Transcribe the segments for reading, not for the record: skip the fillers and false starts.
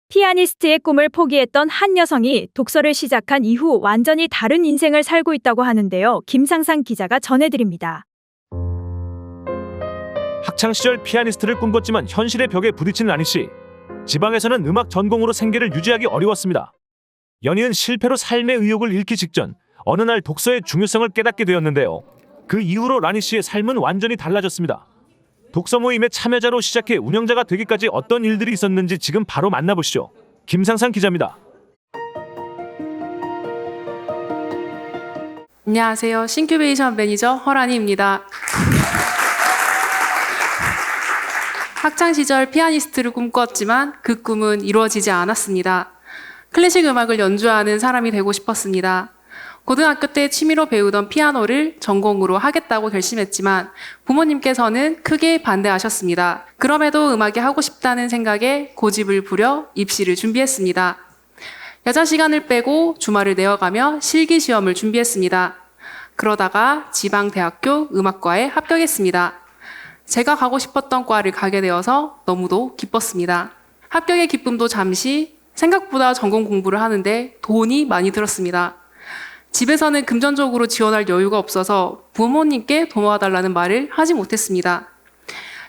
피아니스트의 꿈을 포기했던 한 여성이 독서를 시작한 이후 완전히 다른 인생을 살고 있다고 하는데요. 김상상 기자가 전해드립니다. 학창시절 피아니스트를 꿈꿨지만 현실의 벽에 부딪힌 라니 씨. 지방에서는 음악 전공으로 생계를 유지하기 어려웠습니다. 연이은 실패로 삶의 의욕을 잃기 직전 어느 날 독서의 중요성을 깨닫게 되었는데요. 그 이후로 라니 씨의 삶은 완전히 달라졌습니다. 독서 모임의 참여자로 시작해 운영자가 되기까지 어떤 일들이 있었는지 지금 바로 만나보시죠. 김상상 기자입니다. 안녕하세요. 신큐베이션 매니저 허란이입니다. 학창시절 피아니스트를 꿈꿨지만 그 꿈은 이루어지지 않았습니다. 클래식 음악을 연주하는 사람이 되고 싶었습니다. 고등학교 때 취미로 배우던 피아노를 전공으로 하겠다고 결심했지만 부모님께서는 크게 반대하셨습니다. 그럼에도 음악이 하고 싶다는 생각에 고집을 부려 입시를 준비했습니다. 여자 시간을 빼고 주말을 내어가며 실기시험을 준비했습니다. 그러다가 지방대학교 음악과에 합격했습니다. 제가 가고 싶었던 과를 가게 되어서 너무도 기뻤습니다. 합격의 기쁨도 잠시, 생각보다 전공 공부를 하는데 돈이 많이 들었습니다. 집에서는 금전적으로 지원할 여유가 없어서 부모님께 도와달라는 말을 하지 못했습니다.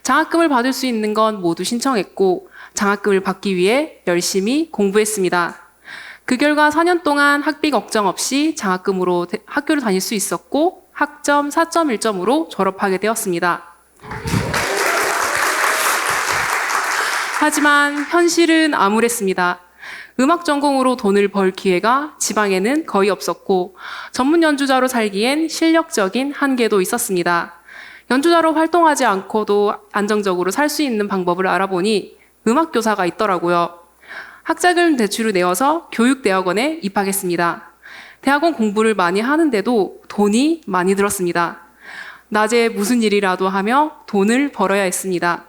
장학금을 받을 수 있는 건 모두 신청했고 장학금을 받기 위해 열심히 공부했습니다. 그 결과 4년 동안 학비 걱정 없이 장학금으로 학교를 다닐 수 있었고 학점 4.1점으로 졸업하게 되었습니다. 하지만 현실은 암울했습니다. 음악 전공으로 돈을 벌 기회가 지방에는 거의 없었고 전문 연주자로 살기엔 실력적인 한계도 있었습니다. 연주자로 활동하지 않고도 안정적으로 살 수 있는 방법을 알아보니 음악교사가 있더라고요. 학자금 대출을 내어서 교육대학원에 입학했습니다. 대학원 공부를 많이 하는데도 돈이 많이 들었습니다. 낮에 무슨 일이라도 하며 돈을 벌어야 했습니다.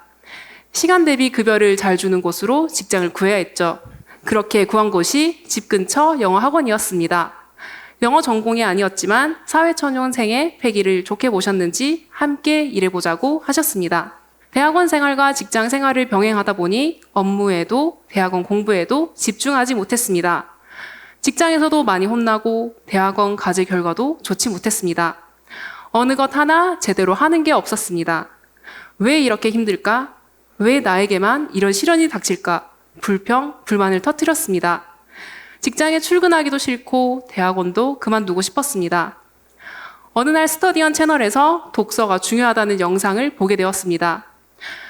시간 대비 급여를 잘 주는 곳으로 직장을 구해야 했죠. 그렇게 구한 곳이 집 근처 영어 학원이었습니다. 영어 전공이 아니었지만 사회초년생의 패기를 좋게 보셨는지 함께 일해보자고 하셨습니다. 대학원 생활과 직장 생활을 병행하다 보니 업무에도 대학원 공부에도 집중하지 못했습니다. 직장에서도 많이 혼나고 대학원 과제 결과도 좋지 못했습니다. 어느 것 하나 제대로 하는 게 없었습니다. 왜 이렇게 힘들까? 왜 나에게만 이런 시련이 닥칠까? 불평, 불만을 터뜨렸습니다. 직장에 출근하기도 싫고 대학원도 그만두고 싶었습니다. 어느 날 스터디언 채널에서 독서가 중요하다는 영상을 보게 되었습니다.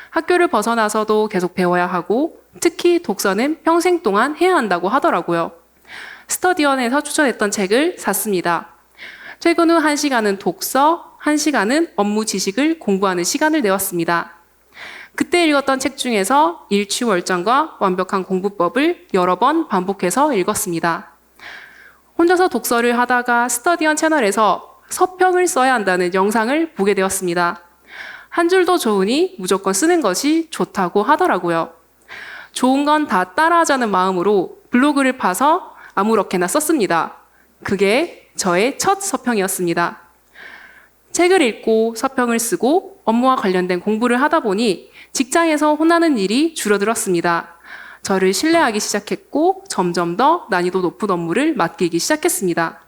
학교를 벗어나서도 계속 배워야 하고 특히 독서는 평생 동안 해야 한다고 하더라고요. 스터디언에서 추천했던 책을 샀습니다. 퇴근 후 1시간은 독서, 1시간은 업무 지식을 공부하는 시간을 내었습니다. 그때 읽었던 책 중에서 일취월장과 완벽한 공부법을 여러 번 반복해서 읽었습니다. 혼자서 독서를 하다가 스터디언 채널에서 서평을 써야 한다는 영상을 보게 되었습니다. 한 줄도 좋으니 무조건 쓰는 것이 좋다고 하더라고요. 좋은 건 다 따라하자는 마음으로 블로그를 파서 아무렇게나 썼습니다. 그게 저의 첫 서평이었습니다. 책을 읽고 서평을 쓰고 업무와 관련된 공부를 하다 보니 직장에서 혼나는 일이 줄어들었습니다. 저를 신뢰하기 시작했고 점점 더 난이도 높은 업무를 맡기기 시작했습니다.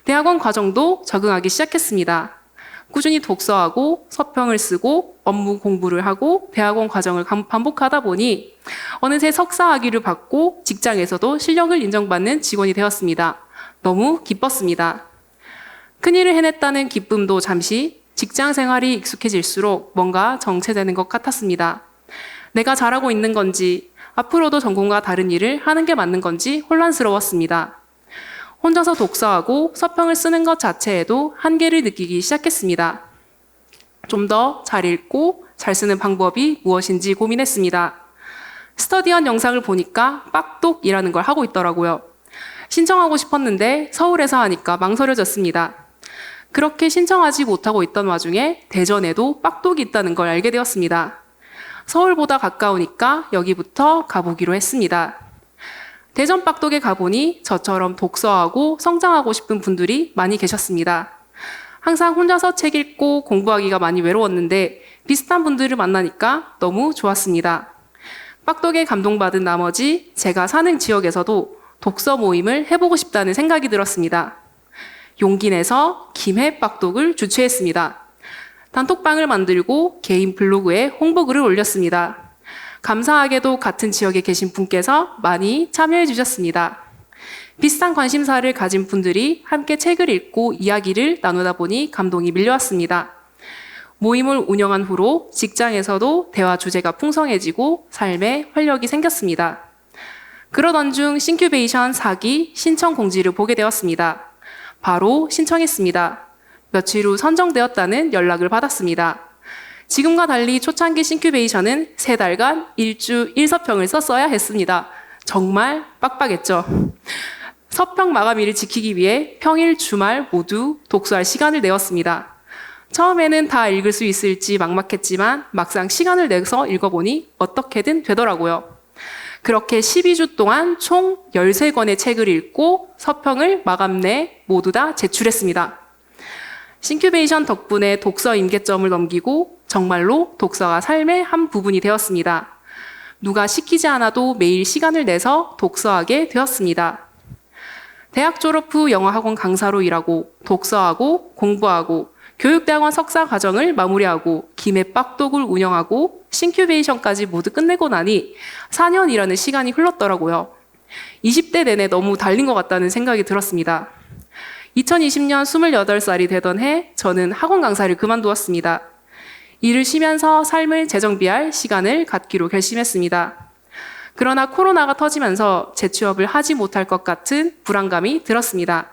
대학원 과정도 적응하기 시작했습니다. 꾸준히 독서하고 서평을 쓰고 업무 공부를 하고 대학원 과정을 반복하다 보니 어느새 석사 학위를 받고 직장에서도 실력을 인정받는 직원이 되었습니다. 너무 기뻤습니다. 큰일을 해냈다는 기쁨도 잠시, 직장 생활이 익숙해질수록 뭔가 정체되는 것 같았습니다. 내가 잘하고 있는 건지, 앞으로도 전공과 다른 일을 하는 게 맞는 건지 혼란스러웠습니다. 혼자서 독서하고 서평을 쓰는 것 자체에도 한계를 느끼기 시작했습니다. 좀 더 잘 읽고 잘 쓰는 방법이 무엇인지 고민했습니다. 스터디언 영상을 보니까 빡독이라는 걸 하고 있더라고요. 신청하고 싶었는데 서울에서 하니까 망설여졌습니다. 그렇게 신청하지 못하고 있던 와중에 대전에도 빡독이 있다는 걸 알게 되었습니다. 서울보다 가까우니까 여기부터 가보기로 했습니다. 대전 빡독에 가보니 저처럼 독서하고 성장하고 싶은 분들이 많이 계셨습니다. 항상 혼자서 책 읽고 공부하기가 많이 외로웠는데 비슷한 분들을 만나니까 너무 좋았습니다. 빡독에 감동받은 나머지 제가 사는 지역에서도 독서 모임을 해보고 싶다는 생각이 들었습니다. 용기 내서 김해 빡독을 주최했습니다. 단톡방을 만들고 개인 블로그에 홍보글을 올렸습니다. 감사하게도 같은 지역에 계신 분께서 많이 참여해 주셨습니다. 비슷한 관심사를 가진 분들이 함께 책을 읽고 이야기를 나누다 보니 감동이 밀려왔습니다. 모임을 운영한 후로 직장에서도 대화 주제가 풍성해지고 삶에 활력이 생겼습니다. 그러던 중 싱큐베이션 4기 신청 공지를 보게 되었습니다. 바로 신청했습니다. 며칠 후 선정되었다는 연락을 받았습니다. 지금과 달리 초창기 싱큐베이션은 3달간 1주 1서평을 썼어야 했습니다. 정말 빡빡했죠. 서평 마감일을 지키기 위해 평일, 주말 모두 독서할 시간을 내었습니다. 처음에는 다 읽을 수 있을지 막막했지만 막상 시간을 내서 읽어보니 어떻게든 되더라고요. 그렇게 12주 동안 총 13권의 책을 읽고 서평을 마감내 모두 다 제출했습니다. 싱큐베이션 덕분에 독서 임계점을 넘기고 정말로 독서가 삶의 한 부분이 되었습니다. 누가 시키지 않아도 매일 시간을 내서 독서하게 되었습니다. 대학 졸업 후 영어학원 강사로 일하고 독서하고 공부하고 교육대학원 석사 과정을 마무리하고 김해 빡독을 운영하고 싱큐베이션까지 모두 끝내고 나니 4년이라는 시간이 흘렀더라고요. 20대 내내 너무 달린 것 같다는 생각이 들었습니다. 2020년 28살이 되던 해 저는 학원 강사를 그만두었습니다. 일을 쉬면서 삶을 재정비할 시간을 갖기로 결심했습니다. 그러나 코로나가 터지면서 재취업을 하지 못할 것 같은 불안감이 들었습니다.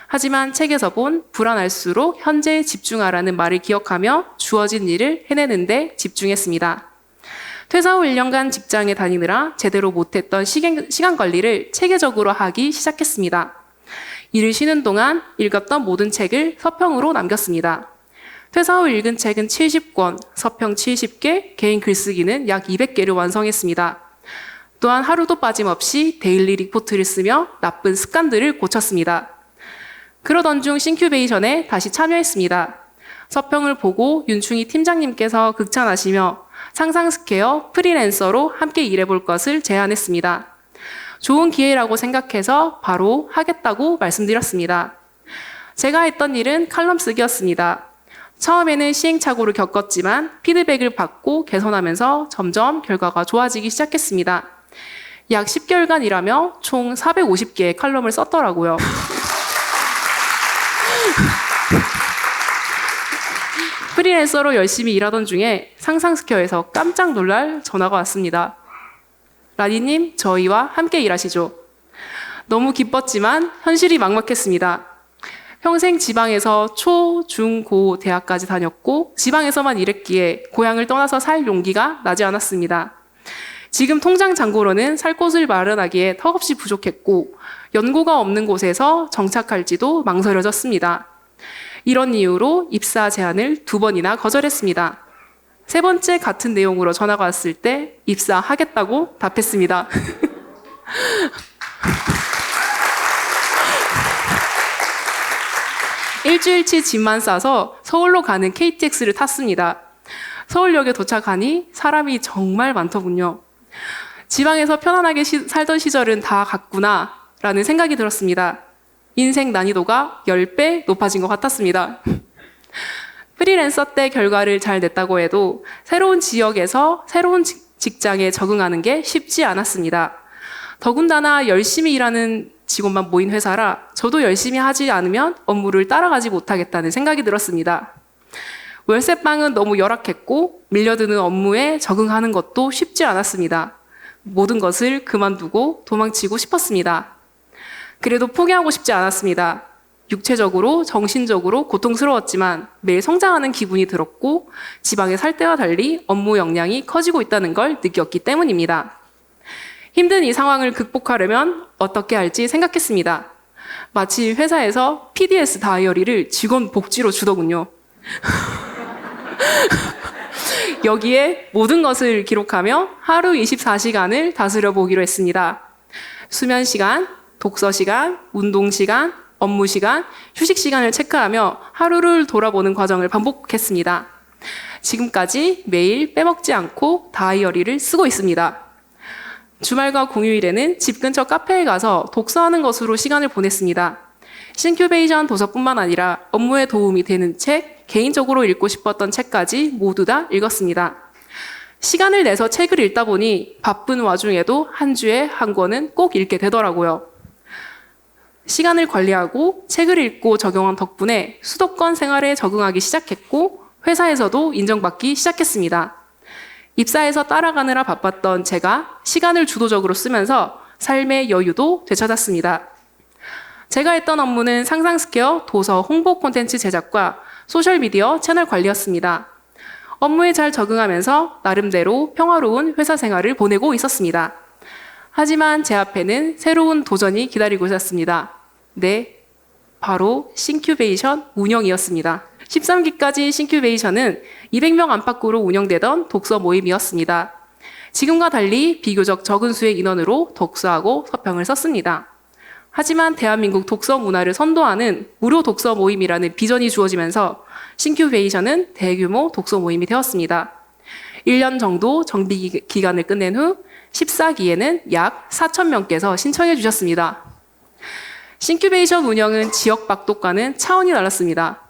하지만 책에서 본 불안할수록 현재에 집중하라는 말을 기억하며 주어진 일을 해내는데 집중했습니다. 퇴사 후 1년간 직장에 다니느라 제대로 못했던 시간 관리를 체계적으로 하기 시작했습니다. 일을 쉬는 동안 읽었던 모든 책을 서평으로 남겼습니다. 퇴사 후 읽은 책은 70권, 서평 70개, 개인 글쓰기는 약 200개를 완성했습니다. 또한 하루도 빠짐없이 데일리 리포트를 쓰며 나쁜 습관들을 고쳤습니다. 그러던 중 싱큐베이션에 다시 참여했습니다. 서평을 보고 윤충희 팀장님께서 극찬하시며 상상스퀘어 프리랜서로 함께 일해볼 것을 제안했습니다. 좋은 기회라고 생각해서 바로 하겠다고 말씀드렸습니다. 제가 했던 일은 칼럼 쓰기였습니다. 처음에는 시행착오를 겪었지만 피드백을 받고 개선하면서 점점 결과가 좋아지기 시작했습니다. 약 10개월간 일하며 총 450개의 칼럼을 썼더라고요. 프리랜서로 열심히 일하던 중에 상상스퀘어에서 깜짝 놀랄 전화가 왔습니다. 라니님, 저희와 함께 일하시죠. 너무 기뻤지만 현실이 막막했습니다. 평생 지방에서 초, 중, 고 대학까지 다녔고 지방에서만 일했기에 고향을 떠나서 살 용기가 나지 않았습니다. 지금 통장 잔고로는 살 곳을 마련하기에 턱없이 부족했고 연고가 없는 곳에서 정착할지도 망설여졌습니다. 이런 이유로 입사 제안을 2번이나 거절했습니다. 3번째 같은 내용으로 전화가 왔을 때 입사하겠다고 답했습니다. 일주일치 짐만 싸서 서울로 가는 KTX를 탔습니다. 서울역에 도착하니 사람이 정말 많더군요. 지방에서 편안하게 살던 시절은 다 갔구나 라는 생각이 들었습니다. 인생 난이도가 10배 높아진 것 같았습니다. 프리랜서 때 결과를 잘 냈다고 해도 새로운 지역에서 새로운 직장에 적응하는 게 쉽지 않았습니다. 더군다나 열심히 일하는 직원만 모인 회사라 저도 열심히 하지 않으면 업무를 따라가지 못하겠다는 생각이 들었습니다. 월세방은 너무 열악했고 밀려드는 업무에 적응하는 것도 쉽지 않았습니다. 모든 것을 그만두고 도망치고 싶었습니다. 그래도 포기하고 싶지 않았습니다. 육체적으로, 정신적으로 고통스러웠지만 매일 성장하는 기분이 들었고 지방에 살 때와 달리 업무 역량이 커지고 있다는 걸 느꼈기 때문입니다. 힘든 이 상황을 극복하려면 어떻게 할지 생각했습니다. 마치 회사에서 PDS 다이어리를 직원 복지로 주더군요. 여기에 모든 것을 기록하며 하루 24시간을 다스려 보기로 했습니다. 수면 시간, 독서 시간, 운동 시간, 업무 시간, 휴식 시간을 체크하며 하루를 돌아보는 과정을 반복했습니다. 지금까지 매일 빼먹지 않고 다이어리를 쓰고 있습니다. 주말과 공휴일에는 집 근처 카페에 가서 독서하는 것으로 시간을 보냈습니다. 싱큐베이션 도서뿐만 아니라 업무에 도움이 되는 책, 개인적으로 읽고 싶었던 책까지 모두 다 읽었습니다. 시간을 내서 책을 읽다 보니 바쁜 와중에도 한 주에 한 권은 꼭 읽게 되더라고요. 시간을 관리하고 책을 읽고 적용한 덕분에 수도권 생활에 적응하기 시작했고 회사에서도 인정받기 시작했습니다. 입사해서 따라가느라 바빴던 제가 시간을 주도적으로 쓰면서 삶의 여유도 되찾았습니다. 제가 했던 업무는 상상 스퀘어 도서 홍보 콘텐츠 제작과 소셜미디어 채널 관리였습니다. 업무에 잘 적응하면서 나름대로 평화로운 회사 생활을 보내고 있었습니다. 하지만 제 앞에는 새로운 도전이 기다리고 있었습니다. 네, 바로 싱큐베이션 운영이었습니다. 13기까지 싱큐베이션은 200명 안팎으로 운영되던 독서 모임이었습니다. 지금과 달리 비교적 적은 수의 인원으로 독서하고 서평을 썼습니다. 하지만 대한민국 독서 문화를 선도하는 무료 독서 모임이라는 비전이 주어지면서 싱큐베이션은 대규모 독서 모임이 되었습니다. 1년 정도 정비 기간을 끝낸 후 14기에는 약 4,000명께서 신청해 주셨습니다. 싱큐베이션 운영은 지역 박독과는 차원이 달랐습니다.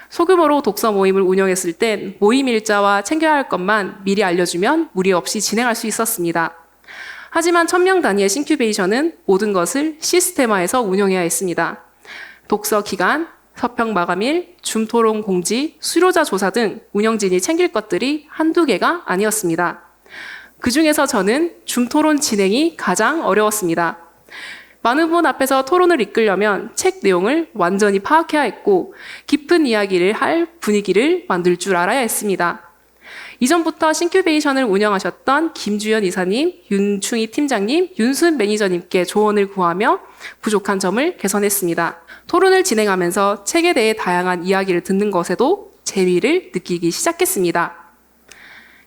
소규모로 독서 모임을 운영했을 땐 모임 일자와 챙겨야 할 것만 미리 알려주면 무리 없이 진행할 수 있었습니다. 하지만 1,000명 단위의 싱큐베이션은 모든 것을 시스템화해서 운영해야 했습니다. 독서 기간, 서평 마감일, 줌 토론 공지, 수료자 조사 등 운영진이 챙길 것들이 한두 개가 아니었습니다. 그 중에서 저는 줌 토론 진행이 가장 어려웠습니다. 많은 분 앞에서 토론을 이끌려면 책 내용을 완전히 파악해야 했고 깊은 이야기를 할 분위기를 만들 줄 알아야 했습니다. 이전부터 싱큐베이션을 운영하셨던 김주연 이사님, 윤충희 팀장님, 윤순 매니저님께 조언을 구하며 부족한 점을 개선했습니다. 토론을 진행하면서 책에 대해 다양한 이야기를 듣는 것에도 재미를 느끼기 시작했습니다.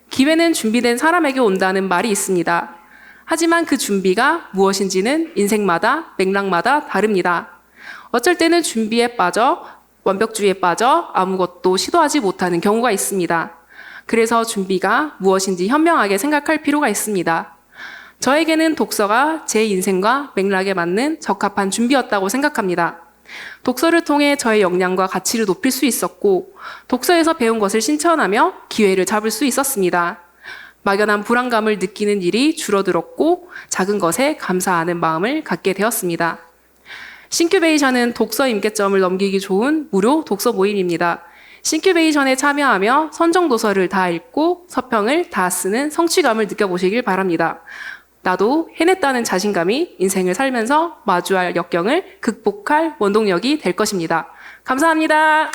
기회는 준비된 사람에게 온다는 말이 있습니다. 하지만 그 준비가 무엇인지는 인생마다 맥락마다 다릅니다. 어쩔 때는 준비에 빠져 완벽주의에 빠져 아무것도 시도하지 못하는 경우가 있습니다. 그래서 준비가 무엇인지 현명하게 생각할 필요가 있습니다. 저에게는 독서가 제 인생과 맥락에 맞는 적합한 준비였다고 생각합니다. 독서를 통해 저의 역량과 가치를 높일 수 있었고 독서에서 배운 것을 실천하며 기회를 잡을 수 있었습니다. 막연한 불안감을 느끼는 일이 줄어들었고 작은 것에 감사하는 마음을 갖게 되었습니다. 싱큐베이션은 독서 임계점을 넘기기 좋은 무료 독서 모임입니다. 싱큐베이션에 참여하며 선정 도서를 다 읽고 서평을 다 쓰는 성취감을 느껴보시길 바랍니다. 나도 해냈다는 자신감이 인생을 살면서 마주할 역경을 극복할 원동력이 될 것입니다. 감사합니다.